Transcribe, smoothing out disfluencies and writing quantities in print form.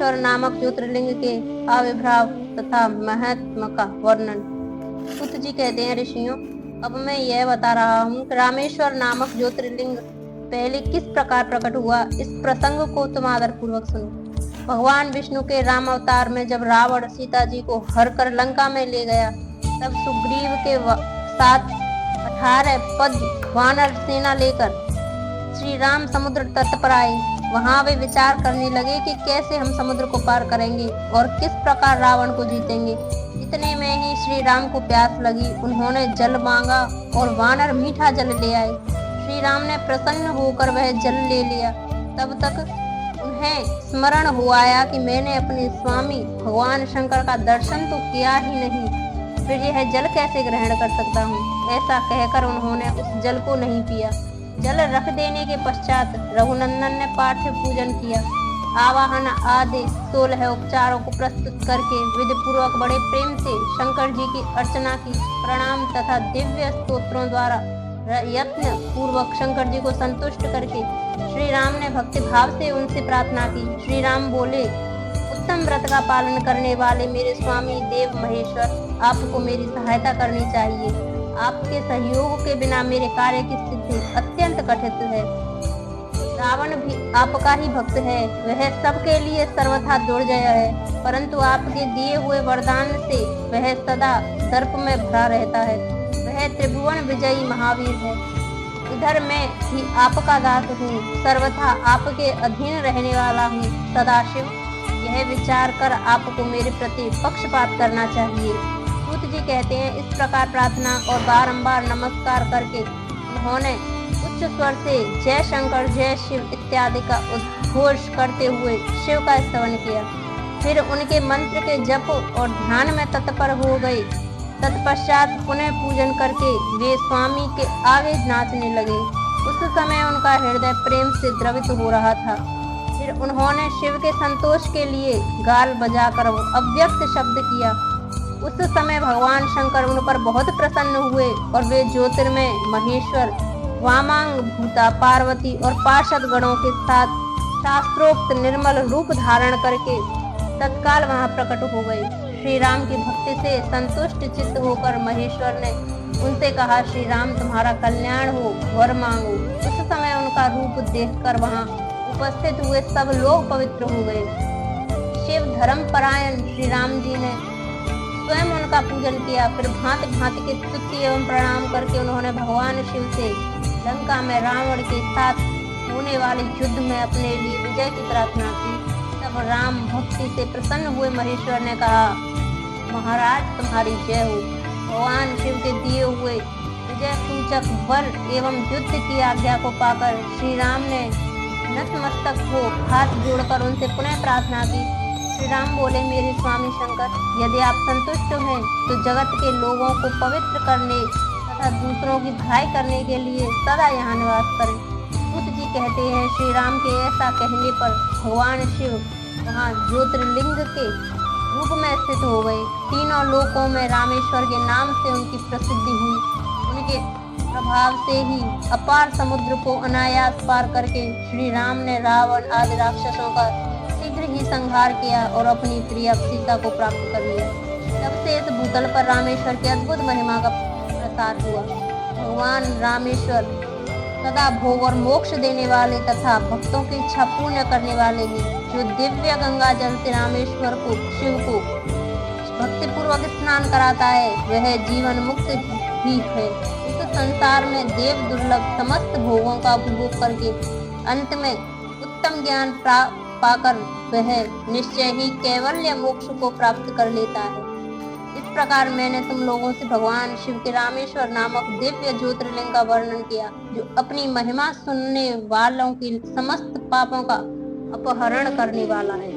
रामेश्वर नामक ज्योतिर्लिंग के आविर्भाव तथा महत्व का वर्णन। सूत जी कहते हैं, ऋषियों, अब मैं यह बता रहा हूँ कि रामेश्वर नामक ज्योतिर्लिंग पहले किस प्रकार प्रकट हुआ। इस प्रसंग को तुम आदर पूर्वक सुनो। भगवान विष्णु के राम अवतार में जब रावण सीता जी को हर कर लंका में ले गया, तब सुग्रीव के साथ 18 पद वानर सेना लेकर श्री राम समुद्र तट पर आए। वहां वे विचार करने लगे कि कैसे हम समुद्र को पार करेंगे और किस प्रकार रावण को जीतेंगे। इतने में ही श्री राम को प्यास लगी। उन्होंने जल मांगा और वानर मीठा जल ले आए। श्री राम ने प्रसन्न होकर वह जल ले लिया। तब तक उन्हें स्मरण हो आया कि मैंने अपने स्वामी भगवान शंकर का दर्शन तो किया ही नहीं, फिर यह जल कैसे ग्रहण कर सकता हूँ। ऐसा कहकर उन्होंने उस जल को नहीं पिया। जल रख देने के पश्चात रघुनंदन ने पार्थिव पूजन किया। आवाहन आदि 16 उपचारों को प्रस्तुत करके विधि पूर्वक बड़े प्रेम से शंकर जी की अर्चना की। प्रणाम तथा दिव्य स्तोत्रों द्वारा यत्न पूर्वक शंकर जी को संतुष्ट करके श्री राम ने भक्ति भाव से उनसे प्रार्थना की। श्री राम बोले, उत्तम व्रत का पालन करने वाले मेरे स्वामी देव महेश्वर, आपको मेरी सहायता करनी चाहिए। आपके सहयोग के बिना मेरे कार्य की सिद्धि अत्यंत कठिन है। रावण भी आपका ही भक्त है, वह सबके लिए सर्वथा दुर्जय है, परंतु आपके दिए हुए वरदान से वह सदा दर्प में भरा रहता है। वह त्रिभुवन विजयी महावीर है। इधर मैं भी आपका दास हूँ, सर्वथा आपके अधीन रहने वाला हूँ। सदाशिव यह विचार कर आपको मेरे प्रति पक्षपात करना चाहिए। सूत जी कहते हैं, इस प्रकार प्रार्थना और बारंबार नमस्कार करके उन्होंने उच्च स्वर से जय शंकर जय शिव इत्यादि का उद्घोष करते हुए शिव का स्तवन किया। फिर उनके मंत्र के जप और ध्यान में तत्पर हो गए। तत्पश्चात पुनः पूजन करके वे स्वामी के आगे नाचने लगे। उस समय उनका हृदय प्रेम से द्रवित हो रहा था। फिर उन्होंने शिव के संतोष के लिए गाल बजाकर अव्यक्त शब्द किया। उस समय भगवान शंकर उन पर बहुत प्रसन्न हुए और वे ज्योतिर्मय महेश्वर वामांग भूता पार्वती और पार्षद गणों के साथ शास्त्रोक्त निर्मल रूप धारण करके तत्काल वहां प्रकट हो गए। श्री राम की भक्ति से संतुष्ट चित्त होकर महेश्वर ने उनसे कहा, श्री राम तुम्हारा कल्याण हो, वर मांगो। उस समय उनका रूप देखकर वहां उपस्थित हुए सब लोग पवित्र हो गए। शिव धर्म परायण श्री राम जी ने स्वयं उनका पूजन किया। फिर भांति भांति के स्तुति एवं प्रणाम करके उन्होंने भगवान शिव से लंका में रावण के साथ होने वाले युद्ध में अपने लिए विजय की प्रार्थना की। तब राम भक्ति से प्रसन्न हुए महेश्वर ने कहा, महाराज तुम्हारी जय हो। भगवान शिव के दिए हुए विजय सूचक वर एवं युद्ध की आज्ञा को पाकर श्री राम ने नतमस्तक हो हाथ जोड़कर उनसे पुनः प्रार्थना की। श्री राम बोले, मेरे स्वामी शंकर, यदि आप संतुष्ट हैं तो जगत के लोगों को पवित्र करने तथा दूसरों की भलाई करने के लिए सदा यहाँ निवास करें। सूत जी कहते हैं, श्री राम के ऐसा कहने पर भगवान शिव वहाँ ज्योतिर्लिंग के रूप में स्थित हो गए। तीनों लोकों में रामेश्वर के नाम से उनकी प्रसिद्धि हुई। उनके प्रभाव से ही अपार समुद्र को अनायास पार करके श्री राम ने रावण आदि राक्षसों का शीघ्र ही संहार किया और अपनी प्रिय सीता को प्राप्त कर लिया। तब से इस भूतल पर रामेश्वर की अद्भुत महिमा का प्रसार हुआ। भगवान रामेश्वर सदा भोग और मोक्ष देने वाले तथा भक्तों की इच्छा पूर्ण करने वाले हैं। जो दिव्य गंगा जल से रामेश्वर को शिव को भक्ति पूर्वक स्नान कराता है, वह जीवन मुक्त भी है। इस संसार में देव दुर्लभ समस्त भोगों का उपभोग करके अंत में उत्तम ज्ञान पाकर वह निश्चय ही कैवल्य मोक्ष को प्राप्त कर लेता है। इस प्रकार मैंने तुम लोगों से भगवान शिव के रामेश्वर नामक दिव्य ज्योतिर्लिंग का वर्णन किया, जो अपनी महिमा सुनने वालों की समस्त पापों का अपहरण करने वाला है।